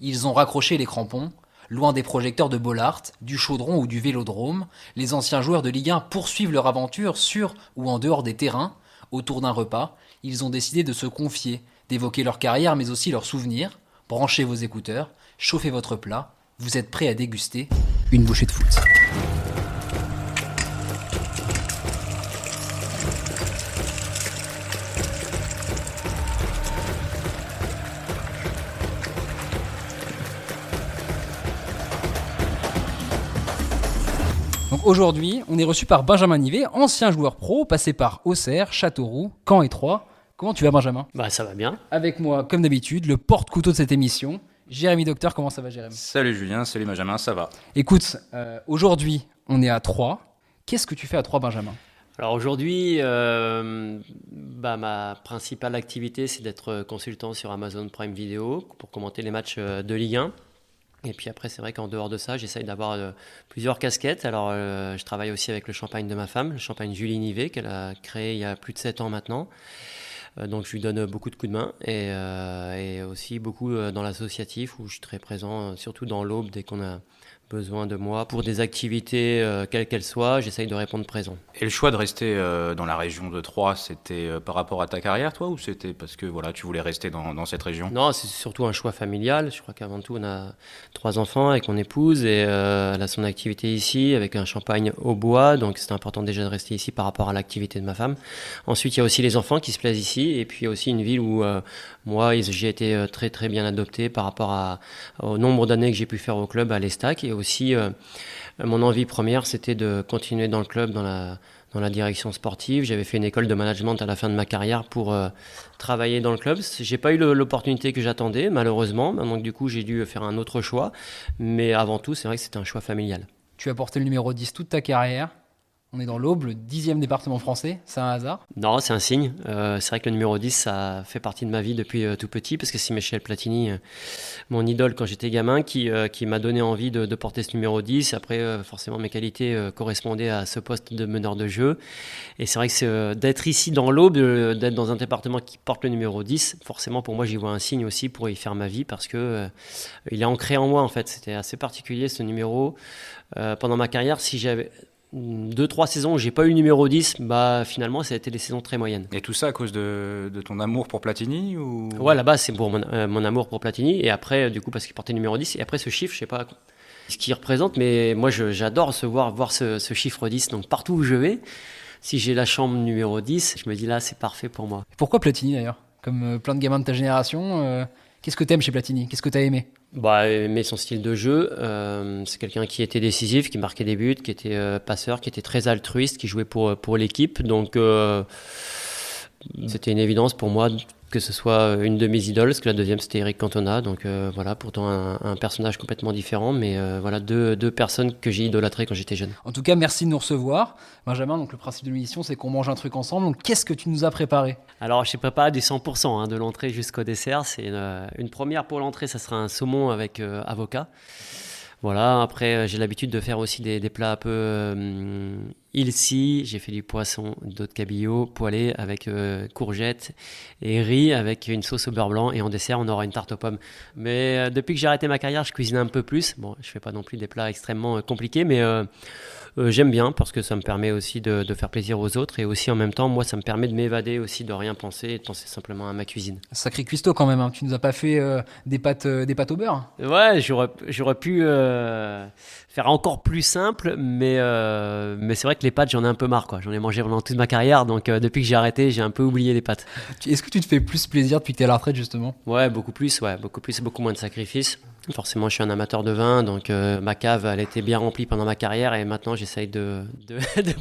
Ils ont raccroché les crampons. Loin des projecteurs de Bollard, du chaudron ou du vélodrome, les anciens joueurs de Ligue 1 poursuivent leur aventure sur ou en dehors des terrains. Autour d'un repas, ils ont décidé de se confier, d'évoquer leur carrière mais aussi leurs souvenirs. Branchez vos écouteurs, chauffez votre plat, vous êtes prêts à déguster une bouchée de foot. Donc aujourd'hui, on est reçu par Benjamin Nivet, ancien joueur pro, passé par Auxerre, Châteauroux, Caen et Troyes. Comment tu vas, Benjamin ? Bah ça va bien. Avec moi, comme d'habitude, le porte-couteau de cette émission, Jérémy Docteur. Comment ça va, Jérémy ? Salut Julien, salut Benjamin, ça va. Écoute, aujourd'hui, on est à Troyes. Qu'est-ce que tu fais à Troyes, Benjamin ? Alors aujourd'hui, ma principale activité, c'est d'être consultant sur Amazon Prime Video pour commenter les matchs de Ligue 1. Et puis après, c'est vrai qu'en dehors de ça, j'essaye d'avoir plusieurs casquettes. Alors, je travaille aussi avec le champagne de ma femme, le champagne Julie Nivet, qu'elle a créé il y a plus de 7 ans maintenant. Donc, je lui donne beaucoup de coups de main et aussi beaucoup dans l'associatif où je suis très présent, surtout dans l'Aube, dès qu'on a besoin de moi pour des activités quelles qu'elles soient, j'essaye de répondre présent. Et le choix de rester dans la région de Troyes, c'était par rapport à ta carrière, toi, ou c'était parce que voilà, tu voulais rester dans cette région ? Non, c'est surtout un choix familial. Je crois qu'avant tout, on a 3 enfants avec mon épouse et elle a son activité ici avec un champagne au bois. Donc, c'est important déjà de rester ici par rapport à l'activité de ma femme. Ensuite, il y a aussi les enfants qui se plaisent ici et puis aussi une ville où moi, j'ai été très très bien adopté par rapport au nombre d'années que j'ai pu faire au club à l'Estac. Et aussi, mon envie première, c'était de continuer dans le club, dans la direction sportive. J'avais fait une école de management à la fin de ma carrière pour travailler dans le club. J'ai pas eu l'opportunité que j'attendais, malheureusement. Donc du coup, j'ai dû faire un autre choix. Mais avant tout, c'est vrai que c'était un choix familial. Tu as porté le numéro 10 toute ta carrière. On est dans l'Aube, le 10e département français. C'est un hasard ? Non, c'est un signe. C'est vrai que le numéro 10, ça fait partie de ma vie depuis tout petit, parce que c'est Michel Platini, mon idole quand j'étais gamin, qui m'a donné envie de porter ce numéro 10. Après, forcément, mes qualités correspondaient à ce poste de meneur de jeu. Et c'est vrai que d'être ici dans l'Aube, d'être dans un département qui porte le numéro 10, forcément, pour moi, j'y vois un signe aussi pour y faire ma vie, parce que il est ancré en moi, en fait. C'était assez particulier, ce numéro. Pendant ma carrière, si j'avais 2-3 saisons où j'ai pas eu le numéro 10, finalement ça a été des saisons très moyennes. Et tout ça à cause de ton amour pour Platini ou... Ouais, là-bas c'est pour mon amour pour Platini et après du coup parce qu'il portait le numéro 10 et après ce chiffre, je sais pas ce qu'il représente, mais moi j'adore voir ce chiffre 10, donc partout où je vais, si j'ai la chambre numéro 10, je me dis là c'est parfait pour moi. Pourquoi Platini d'ailleurs ? Comme plein de gamins de ta génération, qu'est-ce que t'aimes chez Platini ? Qu'est-ce que t'as aimé ? Aimer son style de jeu, c'est quelqu'un qui était décisif, qui marquait des buts, qui était passeur, qui était très altruiste, qui jouait pour l'équipe. Donc c'était une évidence pour moi que ce soit une de mes idoles, parce que la deuxième c'était Eric Cantona. Donc voilà, pourtant un personnage complètement différent, mais voilà deux personnes que j'ai idolâtrées quand j'étais jeune. En tout cas, merci de nous recevoir. Benjamin, donc le principe de l'émission, c'est qu'on mange un truc ensemble. Donc qu'est-ce que tu nous as préparé ? Alors, je n'ai préparé du 100%, de l'entrée jusqu'au dessert. C'est une première pour l'entrée, ça sera un saumon avec avocat. Voilà, après, j'ai l'habitude de faire aussi des plats un peu healthy. J'ai fait du poisson, d'autres cabillaud, poêlé avec courgettes et riz avec une sauce au beurre blanc. Et en dessert, on aura une tarte aux pommes. Mais depuis que j'ai arrêté ma carrière, je cuisine un peu plus. Bon, je ne fais pas non plus des plats extrêmement compliqués, mais... j'aime bien parce que ça me permet aussi de faire plaisir aux autres et aussi en même temps, moi, ça me permet de m'évader aussi, de rien penser et de penser simplement à ma cuisine. Sacré cuistot quand même, hein. Tu nous as pas fait des pâtes au beurre ? Ouais, j'aurais pu faire encore plus simple, mais c'est vrai que les pâtes, j'en ai un peu marre, quoi. J'en ai mangé pendant toute ma carrière, donc depuis que j'ai arrêté, j'ai un peu oublié les pâtes. Est-ce que tu te fais plus plaisir depuis que tu es à la retraite, justement ? Ouais, beaucoup plus, beaucoup moins de sacrifices. Forcément, je suis un amateur de vin, donc ma cave, elle était bien remplie pendant ma carrière et maintenant, j'essaye de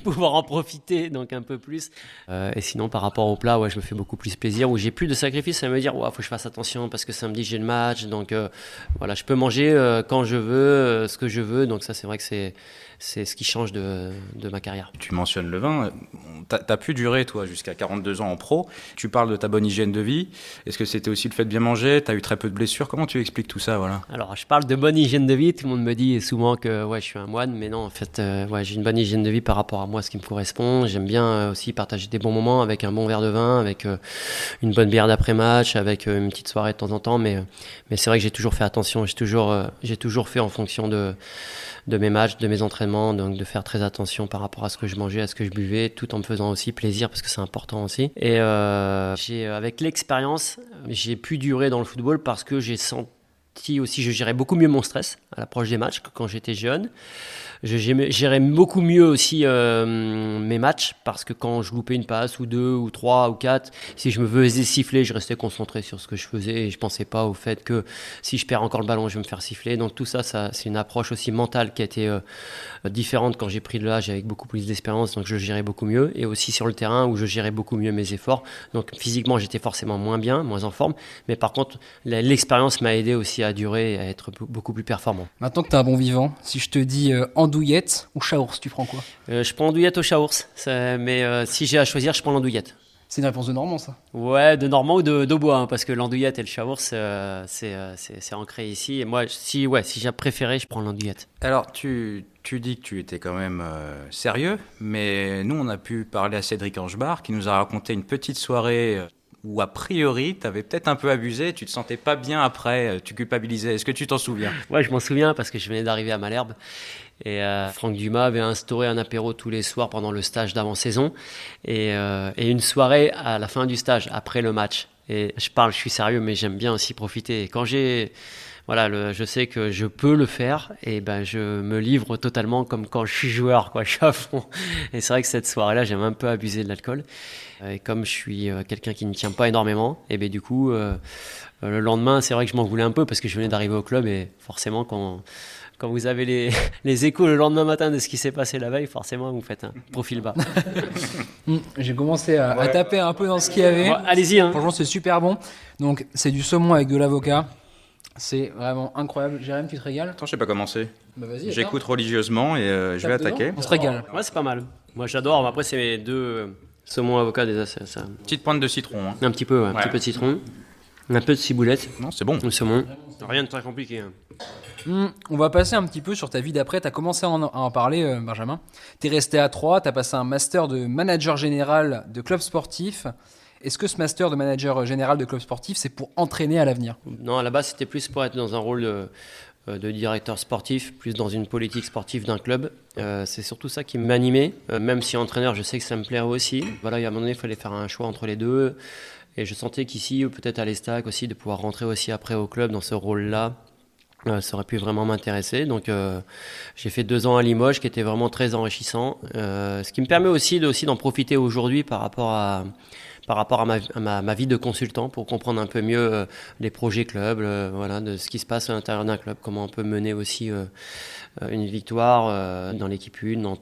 pouvoir en profiter, donc un peu plus. Et sinon, par rapport au plat, ouais, je me fais beaucoup plus plaisir, où j'ai plus de sacrifices à me dire, ouais, faut que je fasse attention parce que samedi, j'ai le match, donc voilà, je peux manger quand je veux, ce que je veux, donc ça, c'est vrai que c'est ce qui change de ma carrière. Tu mentionnes le vin, t'as pu durer toi jusqu'à 42 ans en pro, tu parles de ta bonne hygiène de vie, est-ce que c'était aussi le fait de bien manger, t'as eu très peu de blessures, comment tu expliques tout ça, voilà ? Alors, je parle de bonne hygiène de vie. Tout le monde me dit souvent que je suis un moine, mais non, en fait, j'ai une bonne hygiène de vie par rapport à moi, ce qui me correspond. J'aime bien aussi partager des bons moments avec un bon verre de vin, avec une bonne bière d'après-match, avec une petite soirée de temps en temps. Mais c'est vrai que j'ai toujours fait attention. J'ai toujours fait en fonction de mes matchs, de mes entraînements, donc de faire très attention par rapport à ce que je mangeais, à ce que je buvais, tout en me faisant aussi plaisir parce que c'est important aussi. Et avec l'expérience, j'ai pu durer dans le football parce que j'ai senti aussi, je gérais beaucoup mieux mon stress à l'approche des matchs que quand j'étais jeune. Je gérais beaucoup mieux aussi mes matchs parce que quand je loupais une passe ou deux ou trois ou quatre, si je me faisais siffler, je restais concentré sur ce que je faisais et je pensais pas au fait que si je perds encore le ballon, je vais me faire siffler. Donc tout ça c'est une approche aussi mentale qui a été différente quand j'ai pris de l'âge avec beaucoup plus d'expérience, donc je gérais beaucoup mieux, et aussi sur le terrain où je gérais beaucoup mieux mes efforts. Donc physiquement, j'étais forcément moins bien, moins en forme, mais par contre, l'expérience m'a aidé aussi à durer et à être beaucoup plus performant. Maintenant que t'es un bon vivant, si je te dis andouillette ou chaours, tu prends quoi? Je prends andouillette au chaours, mais si j'ai à choisir, je prends l'andouillette. C'est une réponse de Normand, ça. Ouais, de Normand ou d'Aubois, hein, parce que l'andouillette et le chaours, c'est ancré ici. Et moi, si j'ai préféré, je prends l'andouillette. Alors, tu dis que tu étais quand même sérieux, mais nous, on a pu parler à Cédric Angebar, qui nous a raconté une petite soirée où, a priori, tu avais peut-être un peu abusé, tu te sentais pas bien après, tu culpabilisais. Est-ce que tu t'en souviens? Ouais, je m'en souviens, parce que je venais d'arriver à Malherbe. Et Franck Dumas avait instauré un apéro tous les soirs pendant le stage d'avant-saison et une soirée à la fin du stage, après le match. Et je suis sérieux, mais j'aime bien aussi profiter. Et quand je sais que je peux le faire, et ben je me livre totalement comme quand je suis joueur, quoi. Je suis à fond. Et c'est vrai que cette soirée-là, j'ai un peu abusé de l'alcool. Et comme je suis quelqu'un qui ne tient pas énormément, et ben du coup, le lendemain, c'est vrai que je m'en voulais un peu parce que je venais d'arriver au club et forcément quand vous avez les échos le lendemain matin de ce qui s'est passé la veille, forcément, vous faites un profil bas. J'ai commencé à taper un peu dans ce qu'il y avait. Bon, allez-y. Hein. Franchement, c'est super bon. Donc, c'est du saumon avec de l'avocat. C'est vraiment incroyable. Jérém, tu te régales? Attends, je sais pas commencer. Bah vas-y. J'écoute religieusement et je vais attaquer. On se régale. Ouais, c'est pas mal. Moi, j'adore. Après, c'est mes deux saumon avocat déjà. Ça. Petite pointe de citron. Hein. Un petit peu, un petit peu de citron. Un peu de ciboulette. Non, c'est bon. Le saumon. Rien de très compliqué. Hein. On va passer un petit peu sur ta vie d'après. Tu as commencé à en parler, Benjamin. Tu es resté à Troyes, tu as passé un master de manager général de club sportif. Est-ce que ce master de manager général de club sportif, c'est pour entraîner à l'avenir? Non, à la base, c'était plus pour être dans un rôle de directeur sportif, plus dans une politique sportive d'un club. C'est surtout ça qui m'animait. Même si entraîneur, je sais que ça me plairait aussi. Voilà, à un moment donné, il fallait faire un choix entre les deux. Et je sentais qu'ici, peut-être à l'Estac aussi, de pouvoir rentrer aussi après au club dans ce rôle-là, ça aurait pu vraiment m'intéresser. Donc j'ai fait 2 ans à Limoges qui était vraiment très enrichissant, ce qui me permet aussi d'en profiter aujourd'hui par rapport à ma vie de consultant, pour comprendre un peu mieux les projets clubs, de ce qui se passe à l'intérieur d'un club, comment on peut mener aussi une victoire dans l'équipe 1, dans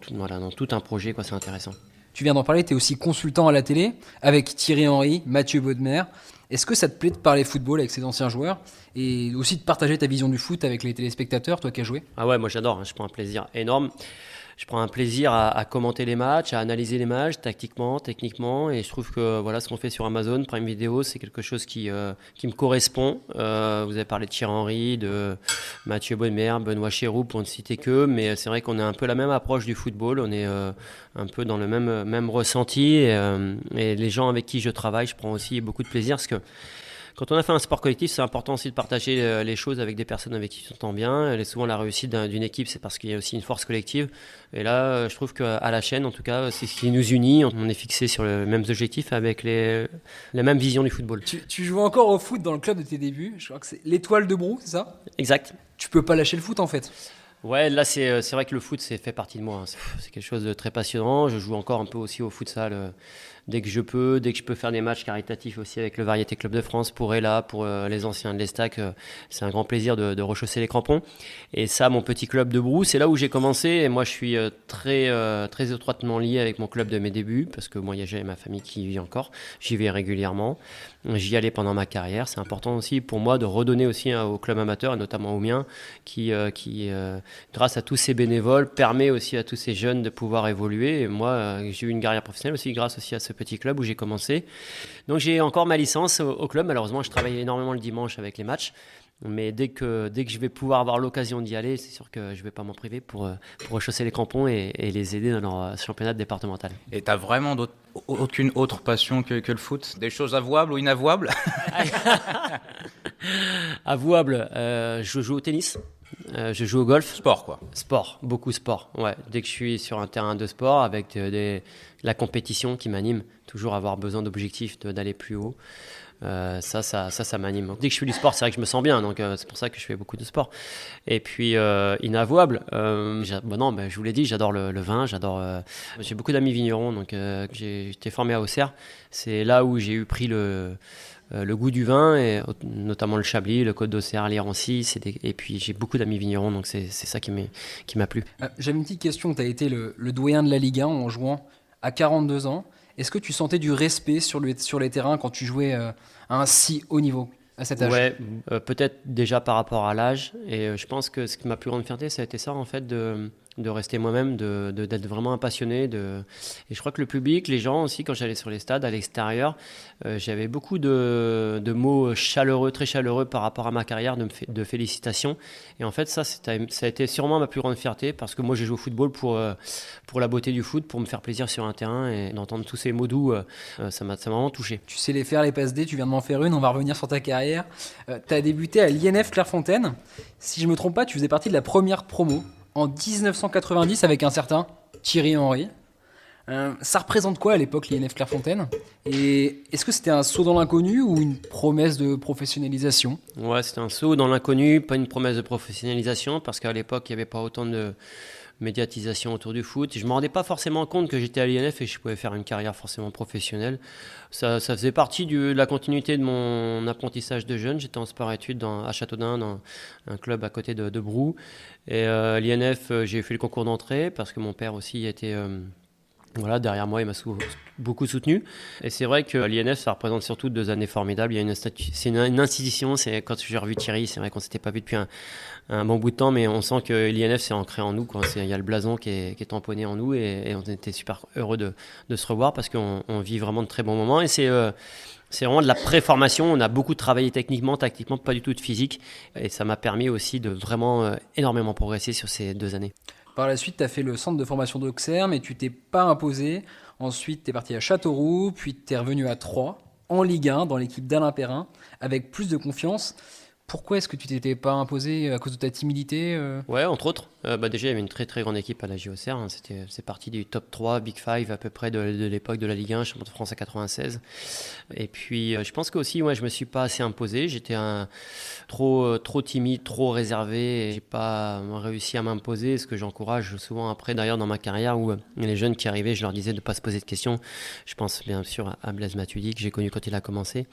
tout un projet, quoi. C'est intéressant. Tu viens d'en parler, tu es aussi consultant à la télé avec Thierry Henry, Mathieu Bodmer. Est-ce que ça te plaît de parler football avec ces anciens joueurs et aussi de partager ta vision du foot avec les téléspectateurs, toi qui as joué? Ah ouais, moi j'adore, hein, je prends un plaisir énorme. Je prends un plaisir à commenter les matchs, à analyser les matchs tactiquement, techniquement, et je trouve que voilà, ce qu'on fait sur Amazon Prime Video, c'est quelque chose qui me correspond. Vous avez parlé de Thierry Henry, de Mathieu Bodmer, Benoît Chéroux, pour ne citer que, mais c'est vrai qu'on a un peu la même approche du football, on est un peu dans le même ressenti, et les gens avec qui je travaille, je prends aussi beaucoup de plaisir, parce que quand on a fait un sport collectif, c'est important aussi de partager les choses avec des personnes avec qui tu t'entends bien. Et souvent, la réussite d'une équipe, c'est parce qu'il y a aussi une force collective. Et là, je trouve qu'à la chaîne, en tout cas, c'est ce qui nous unit. On est fixé sur les mêmes objectifs avec la même vision du football. Tu joues encore au foot dans le club de tes débuts. Je crois que c'est l'Étoile de Brou, c'est ça? Exact. Tu peux pas lâcher le foot, en fait. Ouais, là, c'est vrai que le foot, fait partie de moi. Hein. C'est quelque chose de très passionnant. Je joue encore un peu aussi au futsal dès que je peux faire des matchs caritatifs aussi avec le Variété Club de France, pour Ella, pour les anciens de l'Estac. C'est un grand plaisir de rechausser les crampons. Et ça, mon petit club de Brou, c'est là où j'ai commencé. Et moi, je suis très étroitement lié avec mon club de mes débuts, parce que moi, j'ai ma famille qui y vit encore. J'y vais régulièrement. J'y allais pendant ma carrière. C'est important aussi pour moi de redonner aussi au club amateur, et notamment au mien, qui grâce à tous ces bénévoles, permet aussi à tous ces jeunes de pouvoir évoluer. Et moi, j'ai eu une carrière professionnelle aussi grâce aussi à ce petit club où j'ai commencé. Donc j'ai encore ma licence au club. Malheureusement, je travaille énormément le dimanche avec les matchs. Mais dès que je vais pouvoir avoir l'occasion d'y aller, c'est sûr que je ne vais pas m'en priver pour rechausser les crampons et les aider dans leur championnat départemental. Et t'as vraiment aucune autre passion que le foot? Des choses avouables ou inavouables? Avouable, je joue au tennis, je joue au golf. Sport, quoi. Sport, beaucoup sport. Ouais. Dès que je suis sur un terrain de sport avec la compétition qui m'anime, toujours avoir besoin d'objectifs, d'aller plus haut. Ça m'anime. Dès que je fais du sport, c'est vrai que je me sens bien, donc c'est pour ça que je fais beaucoup de sport. Et puis inavouable, je vous l'ai dit, j'adore le vin, j'ai beaucoup d'amis vignerons, donc j'ai été formé à Auxerre. C'est là où j'ai pris le goût du vin, et notamment le Chablis, le Côte d'Auxerre, l'Irancy, et puis j'ai beaucoup d'amis vignerons, donc c'est ça qui m'a plu. J'avais une petite question. Tu as été le doyen de la Ligue 1 en jouant à 42 ans. Est-ce que tu sentais du respect sur les terrains quand tu jouais à un si haut niveau à cet âge? Ouais, peut-être déjà par rapport à l'âge. Et je pense que ce qui m'a plus grande fierté, ça a été ça, en fait, de rester moi-même, d'être vraiment un passionné. Et je crois que le public, les gens aussi, quand j'allais sur les stades, à l'extérieur, j'avais beaucoup de mots chaleureux, très chaleureux par rapport à ma carrière, de félicitations. Et en fait, ça a été sûrement ma plus grande fierté, parce que moi, j'ai joué au football pour la beauté du foot, pour me faire plaisir sur un terrain, et d'entendre tous ces mots doux, ça m'a vraiment touché. Tu sais les faire, les passes D, tu viens de m'en faire une, on va revenir sur ta carrière. Tu as débuté à l'INF Clairefontaine. Si je me trompe pas, tu faisais partie de la première promo en 1990 avec un certain Thierry Henry. Ça représente quoi à l'époque l'INF Clairefontaine? Et est-ce que c'était un saut dans l'inconnu ou une promesse de professionnalisation? Ouais, c'était un saut dans l'inconnu, pas une promesse de professionnalisation, parce qu'à l'époque, il n'y avait pas autant de médiatisation autour du foot. Je ne me rendais pas forcément compte que j'étais à l'INF et je pouvais faire une carrière forcément professionnelle. Ça faisait partie de la continuité de mon apprentissage de jeune. J'étais en sport-études à Châteaudun, dans un club à côté de Brou. Et l'INF, j'ai fait le concours d'entrée parce que mon père aussi était... derrière moi, il m'a beaucoup soutenu. Et c'est vrai que l'INF, ça représente surtout 2 années formidables. Il y a c'est une institution. C'est quand j'ai revu Thierry, c'est vrai qu'on s'était pas vu depuis un bon bout de temps, mais on sent que l'INF c'est ancré en nous. Il y a le blason qui est tamponné en nous, et on était super heureux de se revoir parce qu'on vit vraiment de très bons moments. Et c'est vraiment de la préformation. On a beaucoup travaillé techniquement, tactiquement, pas du tout de physique. Et ça m'a permis aussi de vraiment énormément progresser sur ces 2 années. Par la suite, tu as fait le centre de formation d'Auxerre, mais tu t'es pas imposé. Ensuite, tu es parti à Châteauroux, puis tu es revenu à Troyes, en Ligue 1, dans l'équipe d'Alain Perrin, avec plus de confiance. Pourquoi est-ce que tu t'étais pas imposé à cause de ta timidité? Ouais, entre autres. Déjà, il y avait une très très grande équipe à la JOCR. C'est parti du top 3, Big 5 à peu près de l'époque de la Ligue 1, champion de France à 96. Et puis, je pense qu'aussi, je me suis pas assez imposé. J'étais trop timide, trop réservé. Et j'ai pas réussi à m'imposer, ce que j'encourage souvent après, d'ailleurs, dans ma carrière, où les jeunes qui arrivaient, je leur disais de ne pas se poser de questions. Je pense bien sûr à Blaise Matuidi, que j'ai connu quand il a commencé.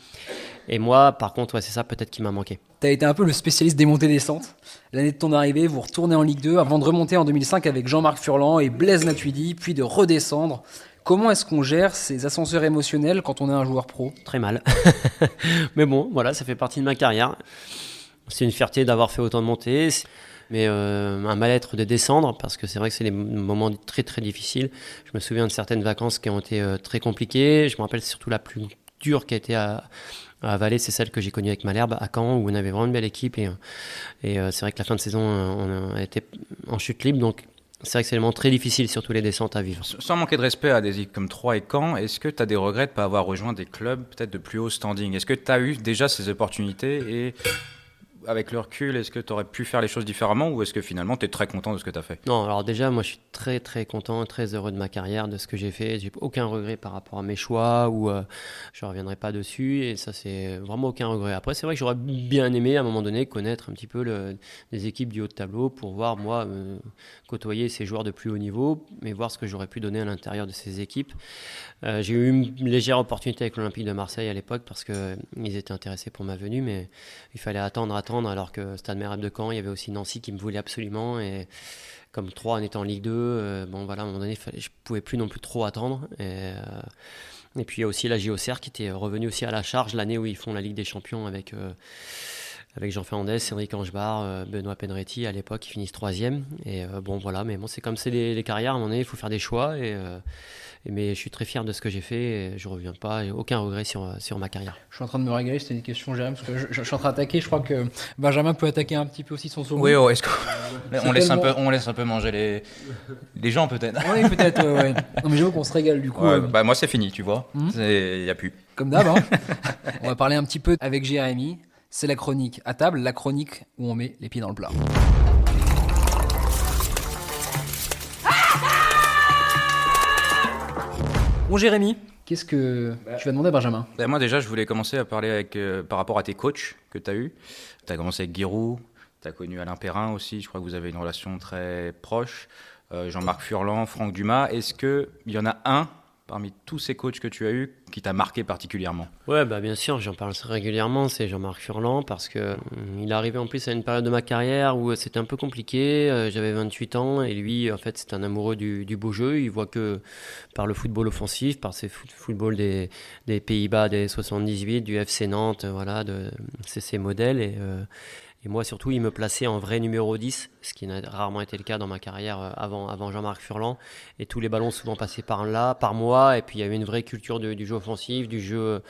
Et moi, par contre, c'est ça peut-être qui m'a manqué. Tu as été un peu le spécialiste des montées-descentes. L'année de ton arrivée, vous retournez en Ligue 2 avant de remonter en 2005 avec Jean-Marc Furlan et Blaise Matuidi, puis de redescendre. Comment est-ce qu'on gère ces ascenseurs émotionnels quand on est un joueur pro? Très mal. Mais bon, voilà, ça fait partie de ma carrière. C'est une fierté d'avoir fait autant de montées, mais un mal-être de descendre, parce que c'est vrai que c'est des moments très très difficiles. Je me souviens de certaines vacances qui ont été très compliquées. Je me rappelle surtout la plus dure qui a été à Valais, c'est celle que j'ai connue avec Malherbe à Caen, où on avait vraiment une belle équipe, et c'est vrai que la fin de saison, on a été en chute libre, donc c'est vrai que c'est vraiment très difficile, surtout les descentes à vivre. Sans manquer de respect à des équipes comme Troyes et Caen, est-ce que tu as des regrets de ne pas avoir rejoint des clubs peut-être de plus haut standing? Est-ce que tu as eu déjà ces opportunités, et avec le recul, est-ce que tu aurais pu faire les choses différemment, ou est-ce que finalement tu es très content de ce que tu as fait? Non, alors déjà, moi je suis très très content, très heureux de ma carrière, de ce que j'ai fait. J'ai aucun regret par rapport à mes choix, ou je ne reviendrai pas dessus, et ça c'est vraiment aucun regret. Après, c'est vrai que j'aurais bien aimé à un moment donné connaître un petit peu des équipes du haut de tableau pour voir, moi, côtoyer ces joueurs de plus haut niveau, mais voir ce que j'aurais pu donner à l'intérieur de ces équipes. J'ai eu une légère opportunité avec l'Olympique de Marseille à l'époque, parce qu'ils étaient intéressés pour ma venue, mais il fallait attendre, alors que Stade Malherbe de Caen, il y avait aussi Nancy qui me voulait absolument, et comme Troyes en étant en Ligue 2, à un moment donné, je pouvais plus non plus trop attendre, et puis il y a aussi la JOCR qui était revenue aussi à la charge l'année où ils font la Ligue des Champions avec avec Jean Fernandez, Cédric Angebar, Benoît Penretti à l'époque, qui finissent 3e. Et voilà, mais bon, c'est comme c'est les carrières, à un moment donné, il faut faire des choix. Mais je suis très fier de ce que j'ai fait et je ne reviens pas, et aucun regret sur ma carrière. Je suis en train de me régaler, c'était une question, Jérém, parce que je suis en train d'attaquer. Je crois que Benjamin peut attaquer un petit peu aussi son saumon. Oui, est-ce qu'on laisse un peu manger les gens peut-être. Oui, peut-être, ouais. Non, mais j'avoue qu'on se régale du coup. Moi, c'est fini, tu vois. Il n'y a plus. Comme d'hab, hein. On va parler un petit peu avec Jérémy. C'est la chronique à table, la chronique où on met les pieds dans le plat. Bon Jérémy, qu'est-ce que tu vas demander à Benjamin? Moi déjà, je voulais commencer à parler par rapport à tes coachs que tu as eus. Tu as commencé avec Giroud, tu as connu Alain Perrin aussi, je crois que vous avez une relation très proche. Jean-Marc Furlan, Franck Dumas. Est-ce qu'il y en a un parmi tous ces coachs que tu as eus qui t'a marqué particulièrement? Ouais, bien sûr, j'en parle régulièrement, c'est Jean-Marc Furlan, parce que il est arrivé en plus à une période de ma carrière où c'était un peu compliqué, j'avais 28 ans, et lui, en fait, c'est un amoureux du beau jeu, il voit que par le football offensif, par ces football des Pays-Bas des 78, du FC Nantes, voilà, c'est ses modèles, et moi, surtout, il me plaçait en vrai numéro 10, ce qui n'a rarement été le cas dans ma carrière avant Jean-Marc Furlan. Et tous les ballons souvent passaient par là, par moi. Et puis, il y avait une vraie culture du jeu offensif, du jeu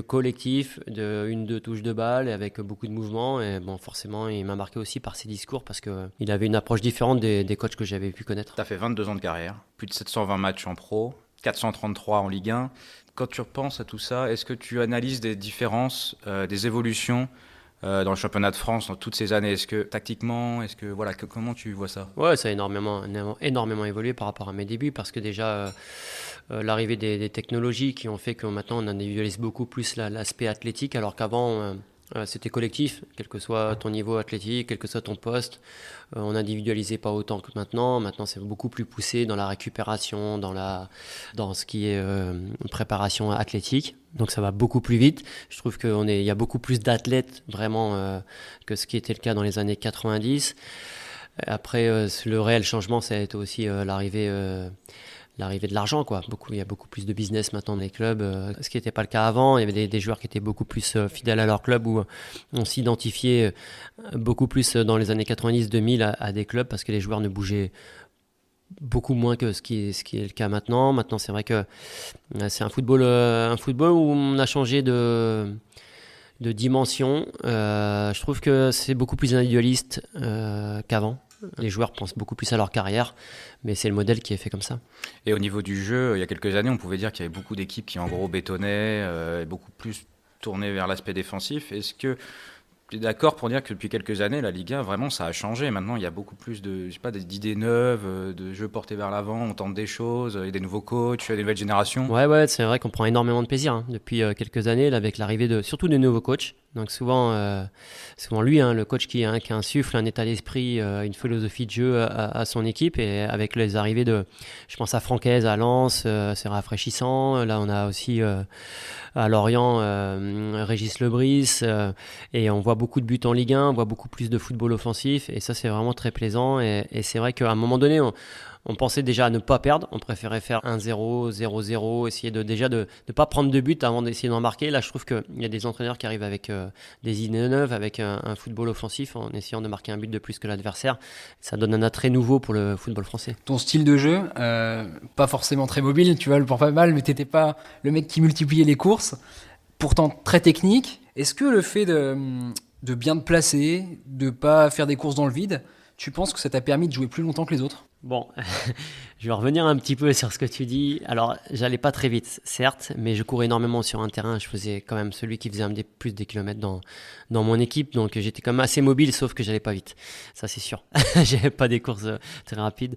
collectif, une, deux touches de balle, et avec beaucoup de mouvements. Et bon, forcément, il m'a marqué aussi par ses discours parce qu'il avait une approche différente des coachs que j'avais pu connaître. Tu as fait 22 ans de carrière, plus de 720 matchs en pro, 433 en Ligue 1. Quand tu repenses à tout ça, est-ce que tu analyses des différences, des évolutions dans le championnat de France dans toutes ces années? Est-ce que tactiquement, comment tu vois ça? Ouais, ça a énormément évolué par rapport à mes débuts, parce que déjà l'arrivée des technologies qui ont fait que maintenant on individualise beaucoup plus l'aspect athlétique, alors qu'avant c'était collectif, quel que soit ton niveau athlétique, quel que soit ton poste. On n'individualisait pas autant que maintenant. Maintenant, c'est beaucoup plus poussé dans la récupération, dans ce qui est préparation athlétique. Donc, ça va beaucoup plus vite. Je trouve qu'il y a beaucoup plus d'athlètes, vraiment, que ce qui était le cas dans les années 90. Après, le réel changement, ça a été aussi l'arrivée de l'argent, quoi. Il y a beaucoup plus de business maintenant dans les clubs, ce qui n'était pas le cas avant. Il y avait des joueurs qui étaient beaucoup plus fidèles à leur club, où on s'identifiait beaucoup plus dans les années 90-2000 à des clubs, parce que les joueurs ne bougeaient beaucoup moins que ce qui est le cas maintenant. Maintenant, c'est vrai que c'est un football où on a changé de dimension. Je trouve que c'est beaucoup plus individualiste qu'avant. Les joueurs pensent beaucoup plus à leur carrière, mais c'est le modèle qui est fait comme ça. Et au niveau du jeu, il y a quelques années, on pouvait dire qu'il y avait beaucoup d'équipes qui en gros bétonnaient, beaucoup plus tournées vers l'aspect défensif. Est-ce que tu es d'accord pour dire que depuis quelques années, la Ligue 1, vraiment, ça a changé? Maintenant, il y a beaucoup plus d'idées neuves, de jeux portés vers l'avant, on tente des choses, il y a des nouveaux coachs, des nouvelles générations. Ouais, c'est vrai qu'on prend énormément de plaisir depuis quelques années, là, avec l'arrivée surtout de nouveaux coachs. Donc souvent lui, le coach qui insuffle un état d'esprit, une philosophie de jeu à son équipe, et avec les arrivées je pense à Francaise, à Lens, c'est rafraîchissant. Là, on a aussi à Lorient Régis Lebris, et on voit beaucoup de buts en Ligue 1, on voit beaucoup plus de football offensif, et ça, c'est vraiment très plaisant. Et c'est vrai qu'à un moment donné, on pensait déjà à ne pas perdre, on préférait faire 1-0, 0-0, essayer de ne pas prendre de but avant d'essayer d'en marquer. Là, je trouve qu'il y a des entraîneurs qui arrivent avec des idées neuves, avec un football offensif, en essayant de marquer un but de plus que l'adversaire. Ça donne un attrait nouveau pour le football français. Ton style de jeu, pas forcément très mobile, tu vois, le porte pas mal, mais t'étais pas le mec qui multipliait les courses, pourtant très technique. Est-ce que le fait de bien te placer, de pas faire des courses dans le vide, tu penses que ça t'a permis de jouer plus longtemps que les autres? Bon, je vais revenir un petit peu sur ce que tu dis. Alors, j'allais pas très vite, certes, mais je courais énormément sur un terrain. Je faisais quand même celui qui faisait plus des kilomètres dans mon équipe. Donc, j'étais quand même assez mobile, sauf que j'allais pas vite. Ça, c'est sûr. J'avais pas des courses très rapides.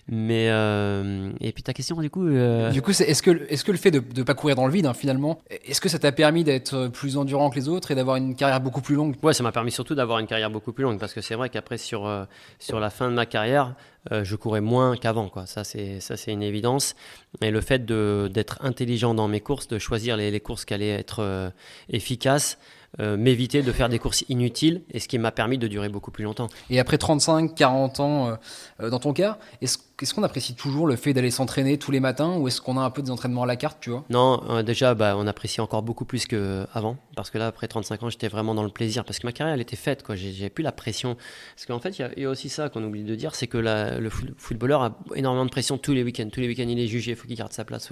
Mais, et puis ta question, du coup... Du coup, est-ce que le fait de pas courir dans le vide, finalement, est-ce que ça t'a permis d'être plus endurant que les autres et d'avoir une carrière beaucoup plus longue? Ouais, ça m'a permis surtout d'avoir une carrière beaucoup plus longue, parce que c'est vrai qu'après, sur la fin de ma carrière, je courais moins qu'avant, quoi. Ça c'est une évidence. Et le fait d'être intelligent dans mes courses, de choisir les courses qui allaient être efficaces, m'éviter de faire des courses inutiles, et ce qui m'a permis de durer beaucoup plus longtemps. Et après 35, 40 ans, dans ton cas, est-ce qu'on apprécie toujours le fait d'aller s'entraîner tous les matins ou est-ce qu'on a un peu des entraînements à la carte, tu vois? Non, déjà, on apprécie encore beaucoup plus qu'avant, parce que là, après 35 ans, j'étais vraiment dans le plaisir, parce que ma carrière, elle était faite, quoi. J'ai plus la pression. Parce qu'en fait, il y a aussi ça qu'on oublie de dire, c'est que le footballeur a énormément de pression tous les week-ends. Tous les week-ends, il est jugé, il faut qu'il garde sa place.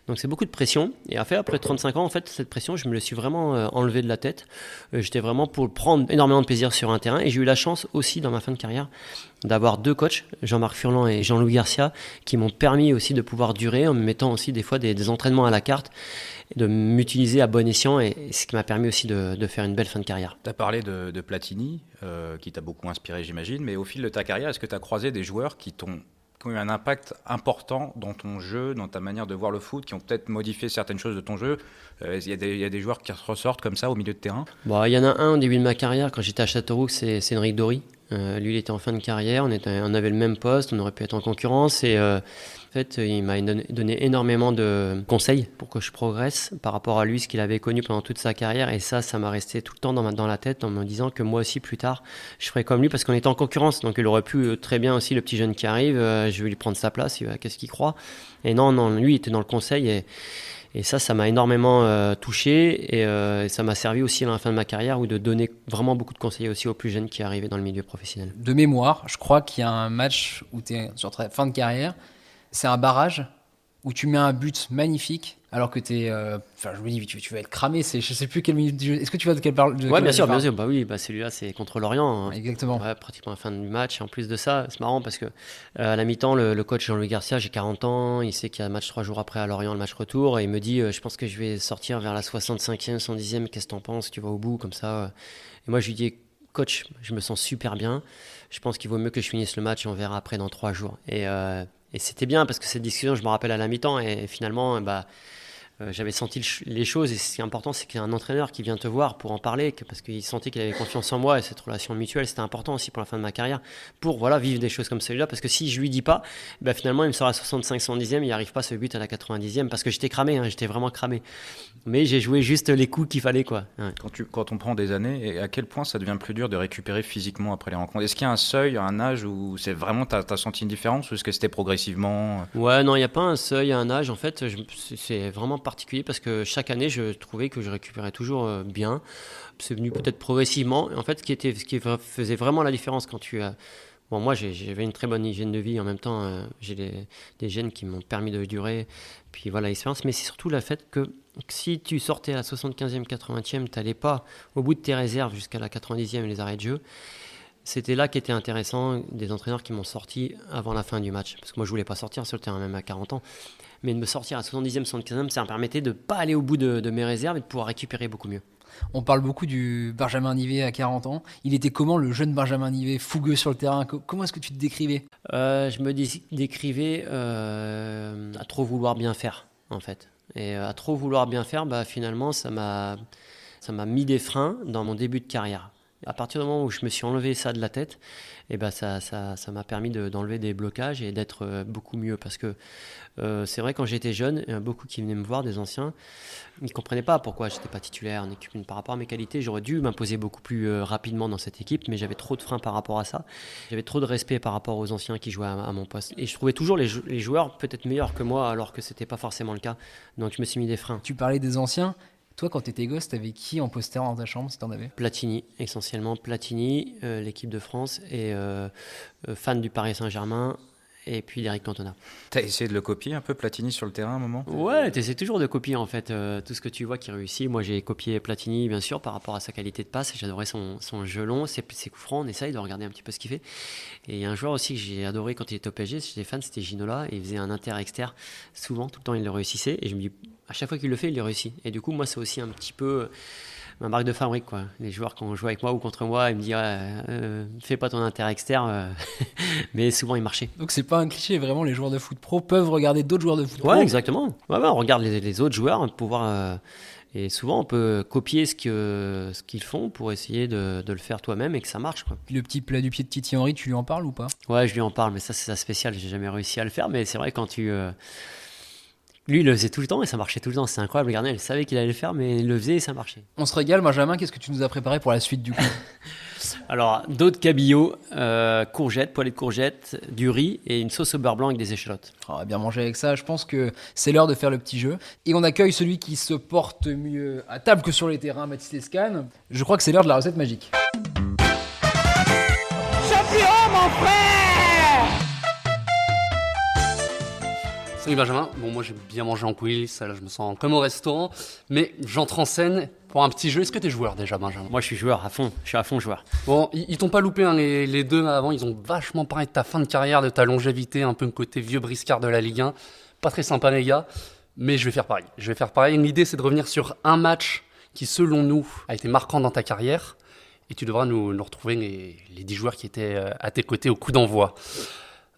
Donc c'est beaucoup de pression. Et après 35 ans, en fait, cette pression, je me le suis vraiment enlevée de la tête. J'étais vraiment pour prendre énormément de plaisir sur un terrain, et j'ai eu la chance aussi, dans ma fin de carrière, d'avoir 2 coachs, Jean-Marc Furlan et Jean-Louis Garcia, qui m'ont permis aussi de pouvoir durer en me mettant aussi des fois des entraînements à la carte, de m'utiliser à bon escient, et ce qui m'a permis aussi de faire une belle fin de carrière. Tu as parlé de Platini, qui t'a beaucoup inspiré, j'imagine, mais au fil de ta carrière, est-ce que tu as croisé des joueurs qui ont eu un impact important dans ton jeu, dans ta manière de voir le foot, qui ont peut-être modifié certaines choses de ton jeu? Il y a des joueurs qui ressortent comme ça au milieu de terrain? Il y en a un au début de ma carrière, quand j'étais à Châteauroux, c'est Cédric Dory. Lui, il était en fin de carrière, on avait le même poste, on aurait pu être en concurrence, et en fait, il m'a donné énormément de conseils pour que je progresse par rapport à lui, ce qu'il avait connu pendant toute sa carrière, et ça m'a resté tout le temps dans la tête, en me disant que moi aussi, plus tard, je ferais comme lui, parce qu'on était en concurrence, donc il aurait pu très bien aussi, le petit jeune qui arrive, je vais lui prendre sa place, qu'est-ce qu'il croit? Et non, lui, il était dans le conseil, et ça m'a énormément touché, et ça m'a servi aussi à la fin de ma carrière, où de donner vraiment beaucoup de conseils aussi aux plus jeunes qui arrivaient dans le milieu professionnel. De mémoire, je crois qu'il y a un match où tu es sur ta fin de carrière, c'est un barrage où tu mets un but magnifique alors que tu es. Je me dis, tu vas être cramé, je sais plus quelle minute du jeu. Est-ce que tu vois de quelle parle? Ouais, bien sûr. Oui, celui-là, c'est contre l'Orient. Exactement. Ouais, pratiquement la fin du match. Et en plus de ça, c'est marrant parce que à la mi-temps, le coach Jean-Louis Garcia, j'ai 40 ans, il sait qu'il y a un match 3 jours après à Lorient, le match retour, et il me dit, je pense que je vais sortir vers la 65e, 110e, qu'est-ce que t'en penses? Tu vas au bout, comme ça. Et moi, je lui dis, coach, je me sens super bien, je pense qu'il vaut mieux que je finisse le match et on verra après dans 3 jours. Et c'était bien parce que cette discussion, je me rappelle à la mi-temps, et finalement, j'avais senti les choses, et ce qui est important, c'est qu'il y a un entraîneur qui vient te voir pour en parler, parce qu'il sentait qu'il avait confiance en moi, et cette relation mutuelle, c'était important aussi pour la fin de ma carrière, pour vivre des choses comme celui-là, parce que si je lui dis pas, finalement il me sort à 65, 110e, il n'y arrive pas ce but à la 90e, parce que j'étais cramé, j'étais vraiment cramé. Mais j'ai joué juste les coups qu'il fallait, quoi. Ouais. Quand on prend des années, et à quel point ça devient plus dur de récupérer physiquement après les rencontres? Est-ce qu'il y a un seuil, un âge où c'est vraiment, t'as senti une différence, ou est-ce que c'était progressivement? Ouais, non, il n'y a pas un seuil, un âge, en fait, c'est vraiment particulier, parce que chaque année je trouvais que je récupérais toujours bien. C'est venu peut-être progressivement. En fait, ce qui faisait vraiment la différence quand tu as... Bon, moi j'avais une très bonne hygiène de vie, en même temps j'ai des gènes qui m'ont permis de durer, puis l'expérience, mais c'est surtout le fait que si tu sortais à la 75e, 80e, tu n'allais pas au bout de tes réserves jusqu'à la 90e et les arrêts de jeu. C'était là qu'était intéressant, des entraîneurs qui m'ont sorti avant la fin du match. Parce que moi, je ne voulais pas sortir sur le terrain, même à 40 ans. Mais de me sortir à 70e, 75e, ça me permettait de ne pas aller au bout de mes réserves et de pouvoir récupérer beaucoup mieux. On parle beaucoup du Benjamin Nivet à 40 ans. Il était comment, le jeune Benjamin Nivet, fougueux sur le terrain? Comment est-ce que tu te décrivais? Je me décrivais à trop vouloir bien faire, en fait. Et à trop vouloir bien faire, finalement, ça m'a mis des freins dans mon début de carrière. À partir du moment où je me suis enlevé ça de la tête, ça m'a permis d'enlever des blocages et d'être beaucoup mieux. Parce que c'est vrai, quand j'étais jeune, il y a beaucoup qui venaient me voir, des anciens, ils ne comprenaient pas pourquoi je n'étais pas titulaire en équipe. Par rapport à mes qualités, j'aurais dû m'imposer beaucoup plus rapidement dans cette équipe, mais j'avais trop de freins par rapport à ça. J'avais trop de respect par rapport aux anciens qui jouaient à mon poste. Et je trouvais toujours les joueurs peut-être meilleurs que moi, alors que ce n'était pas forcément le cas. Donc je me suis mis des freins. Tu parlais des anciens. Toi, quand tu étais gosse, t'avais qui en poster dans ta chambre, si t'en avais? Platini, essentiellement Platini, l'équipe de France, et fan du Paris Saint-Germain, et puis d'Éric Cantona. T'as essayé de le copier un peu, Platini, sur le terrain, à un moment? Ouais, t'essaies toujours de copier, en fait, tout ce que tu vois qui réussit. Moi, j'ai copié Platini, bien sûr, par rapport à sa qualité de passe. J'adorais son jeu long, ses coups francs. On essaye de regarder un petit peu ce qu'il fait. Et il y a un joueur aussi que j'ai adoré quand il était au PSG, j'étais fan, c'était Ginola, et il faisait un inter-exter. Souvent, tout le temps, il le réussissait. Et je me dis, à chaque fois qu'il le fait, il le réussit. Et du coup, moi, c'est aussi un petit peu ma marque de fabrique, quoi. Les joueurs, quand on joue avec moi ou contre moi, ils me disent fais pas ton inter-exter, mais souvent il marchait. Donc c'est pas un cliché, vraiment les joueurs de foot pro peuvent regarder d'autres joueurs de foot pro. Ouais, exactement. Ouais, on regarde les autres joueurs pour voir, et souvent on peut copier ce qu'ils font pour essayer de le faire toi-même et que ça marche, quoi. Le petit plat du pied de Titi Henry, tu lui en parles ou pas? Ouais, je lui en parle, mais ça c'est sa spéciale, j'ai jamais réussi à le faire, mais c'est vrai, Lui, il le faisait tout le temps et ça marchait tout le temps. C'est incroyable, le gardien, il savait qu'il allait le faire, mais il le faisait et ça marchait. On se régale, Benjamin, qu'est-ce que tu nous as préparé pour la suite du coup? Alors, d'autres cabillaud, courgettes, poêlées de courgettes, du riz et une sauce au beurre blanc avec des échalotes. On va bien manger avec ça, je pense que c'est l'heure de faire le petit jeu. Et on accueille celui qui se porte mieux à table que sur les terrains, Mathis Lescane. Je crois que c'est l'heure de la recette magique. Salut Benjamin, bon moi j'aime bien manger en coulisses, là je me sens comme au restaurant, mais j'entre en scène pour un petit jeu. Est-ce que t'es joueur déjà Benjamin? Moi, je suis joueur à fond. Je suis à fond joueur. Bon, ils t'ont pas loupé hein, les deux avant, ils ont vachement parlé de ta fin de carrière, de ta longévité, un peu le côté vieux briscard de la Ligue 1. Pas très sympa les gars, mais je vais faire pareil. L'idée c'est de revenir sur un match qui selon nous a été marquant dans ta carrière, et tu devras nous retrouver les 10 joueurs qui étaient à tes côtés au coup d'envoi.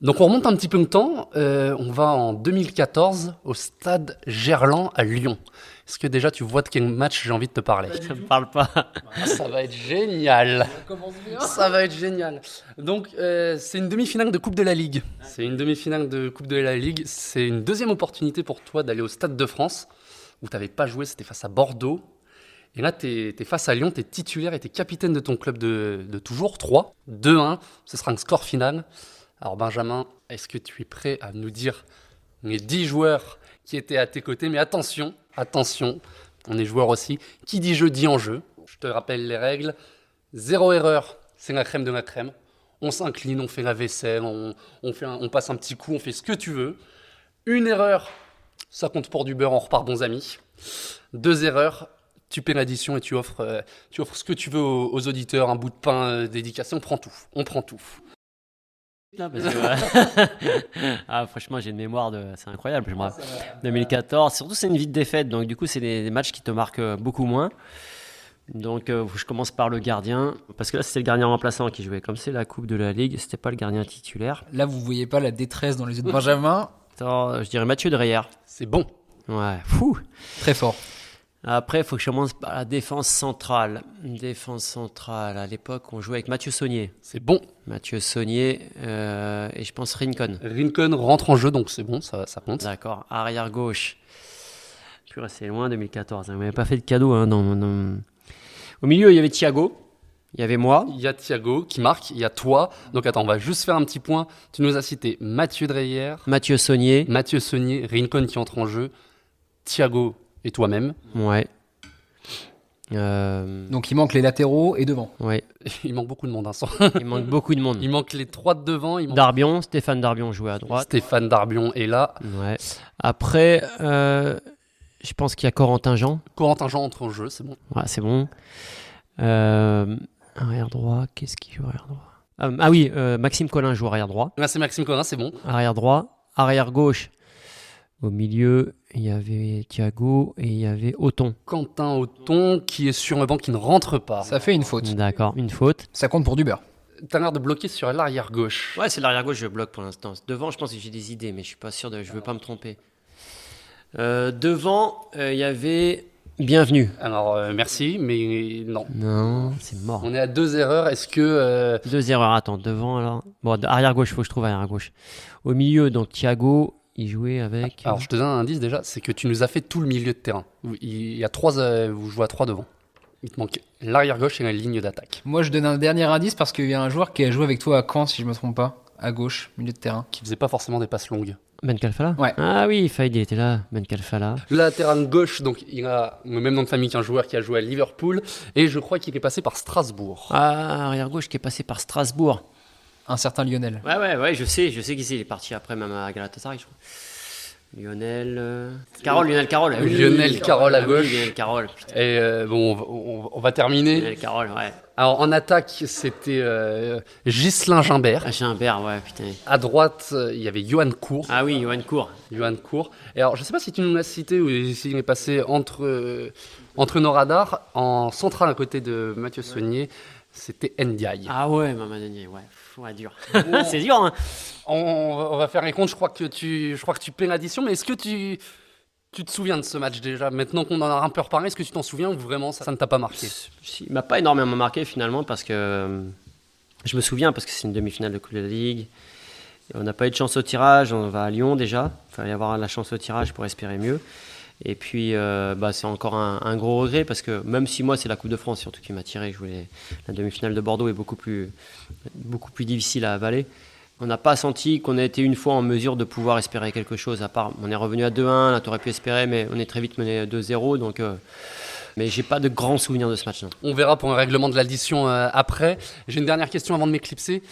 Donc on remonte un petit peu le temps, on va en 2014 au stade Gerland à Lyon. Est-ce que déjà tu vois de quel match j'ai envie de te parler? Ça me parle pas. Ah, ça va être génial. Commence bien. Ça va être génial. Donc c'est une demi-finale de Coupe de la Ligue. C'est une deuxième opportunité pour toi d'aller au Stade de France, où tu n'avais pas joué, c'était face à Bordeaux. Et là, tu es face à Lyon, tu es titulaire et tu es capitaine de ton club de toujours, 3, 2-1, ce sera un score final. Alors Benjamin, est-ce que tu es prêt à nous dire les 10 joueurs qui étaient à tes côtés? Mais attention, on est joueur aussi. Qui dit jeu dit enjeu. Je te rappelle les règles. 0 erreur, c'est la crème de la crème. On s'incline, on fait la vaisselle, on passe un petit coup, on fait ce que tu veux. Une erreur, ça compte pour du beurre, on repart bons amis. 2 erreurs, tu paies l'addition et tu offres ce que tu veux aux auditeurs, un bout de pain dédicacé, on prend tout. Là, parce que, ah, franchement, j'ai une mémoire c'est incroyable. 2014, surtout c'est une vie de défaite, donc du coup c'est des matchs qui te marquent beaucoup moins. Donc je commence par le gardien, parce que là c'était le gardien remplaçant qui jouait. Comme c'est la Coupe de la Ligue, c'était pas le gardien titulaire. Là, vous voyez pas la détresse dans les yeux de Benjamin. Attends, je dirais Mathieu Dreyer. C'est bon. Ouais, fou. Très fort. Après, il faut que je commence par la défense centrale. À l'époque, on jouait avec Mathieu Saunier. C'est bon. Mathieu Saunier et je pense Rincon. Rincon rentre en jeu, donc c'est bon, ça compte. D'accord. Arrière gauche. Purée, c'est loin 2014. Hein. Vous m'avez pas fait de cadeau. Hein, Au milieu, il y avait Thiago. Il y avait moi. Il y a Thiago qui marque, il y a toi. Donc attends, on va juste faire un petit point. Tu nous as cité Mathieu Dreyer, Mathieu Saunier. Rincon qui entre en jeu, Thiago et toi-même. Ouais. Donc il manque les latéraux et devant. Ouais. Il manque beaucoup de monde, Vincent. Il manque beaucoup de monde. Il manque les 3 de devant. Darbion, Stéphane Darbion jouait à droite. Stéphane Darbion est là. Ouais. Après, je pense qu'il y a Corentin Jean. Corentin Jean entre en jeu, c'est bon. Ouais, c'est bon. Arrière droit, qu'est-ce qu'il joue arrière droit? Maxime Collin joue arrière droit. Là, c'est Maxime Collin, c'est bon. Arrière droit. Arrière gauche. Au milieu, il y avait Thiago et il y avait Othon. Quentin Othon qui est sur un banc qui ne rentre pas. Ça fait une faute. D'accord, une faute. Ça compte pour du beurre. T'as l'air de bloquer sur l'arrière gauche. Ouais, c'est l'arrière gauche, je bloque pour l'instant. Devant, je pense que j'ai des idées, mais je suis pas sûr je veux pas me tromper. Devant, il y avait Bienvenu. Alors, merci, mais non. Non, c'est mort. On est à 2 erreurs. Est-ce que... 2 erreurs, attends. Devant, alors. Bon, arrière gauche, il faut que je trouve arrière gauche. Au milieu, donc Thiago, il jouait avec. Alors, je te donne un indice déjà, c'est que tu nous as fait tout le milieu de terrain. Il y a 3, vous jouez à 3 devant. Il te manque l'arrière gauche et la ligne d'attaque. Moi, je donne un dernier indice parce qu'il y a un joueur qui a joué avec toi à Caen, si je me trompe pas, à gauche, milieu de terrain. Qui faisait pas forcément des passes longues. Ben Kalfala. Ouais. Ah oui, Faïd était là, Ben Kalfala. Latéral gauche, donc il a le même nom de famille qu'un joueur qui a joué à Liverpool. Et je crois qu'il est passé par Strasbourg. Ah, arrière gauche qui est passé par Strasbourg. Un certain Lionel. Ouais, je sais qui c'est. Il est parti après même à Galatasaray, je crois. Lionel Carole. Lionel Carole à gauche. Lionel Carole, putain. Et bon, on va terminer. Lionel Carole, ouais. Alors en attaque, c'était Ghislain Gimbert. Ah, Gimbert, ouais, putain. À droite, il y avait Johan Cour. Ah oui, Johan Cour. Et alors, je ne sais pas si tu nous l'as cité ou s'il est passé entre nos radars. En central à côté de Mathieu Saunier, c'était Ndiaye. Ah ouais, Maman Ndiaye, ouais, dur. C'est dur, hein. On va faire les comptes. Je crois que tu paies l'addition, mais est-ce que tu te souviens de ce match déjà? Maintenant qu'on en a un peu reparlé, est-ce que tu t'en souviens ou vraiment ça ne t'a pas marqué? Il m'a pas énormément marqué finalement parce que je me souviens parce que c'est une demi-finale de Coupe de la Ligue On n'a pas eu de chance au tirage, on va à Lyon déjà. Il fallait avoir la chance au tirage pour espérer mieux. Et puis, c'est encore un gros regret parce que même si moi, c'est la Coupe de France surtout qui m'a tiré, la demi-finale de Bordeaux est beaucoup plus difficile à avaler. On n'a pas senti qu'on a été une fois en mesure de pouvoir espérer quelque chose. À part, on est revenu à 2-1, là, tu aurais pu espérer, mais on est très vite mené 2-0. Donc, mais j'ai pas de grands souvenirs de ce match. Non. On verra pour un règlement de l'addition après. J'ai une dernière question avant de m'éclipser.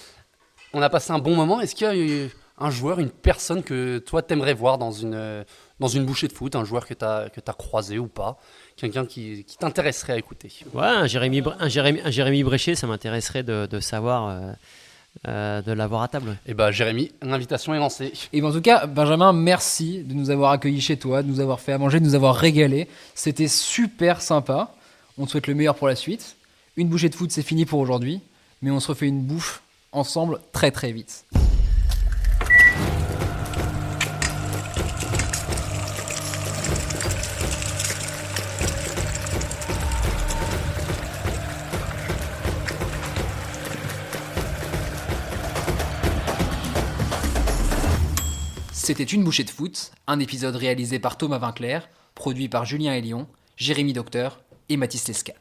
On a passé un bon moment. Est-ce qu'il y a eu un joueur, une personne que toi t'aimerais voir dans une bouchée de foot, un joueur que t'as croisé ou pas, quelqu'un qui t'intéresserait à écouter? Ouais, un Jérémy Bréchet, ça m'intéresserait de savoir, de l'avoir à table. Et bah Jérémy, l'invitation est lancée. Et en tout cas, Benjamin, merci de nous avoir accueillis chez toi, de nous avoir fait à manger, de nous avoir régalé. C'était super sympa. On te souhaite le meilleur pour la suite. Une bouchée de foot, c'est fini pour aujourd'hui, mais on se refait une bouffe ensemble très très vite. C'était Une bouchée de foot, un épisode réalisé par Thomas Vinclair, produit par Julien Elion, Jérémy Docteur et Mathis Lescal.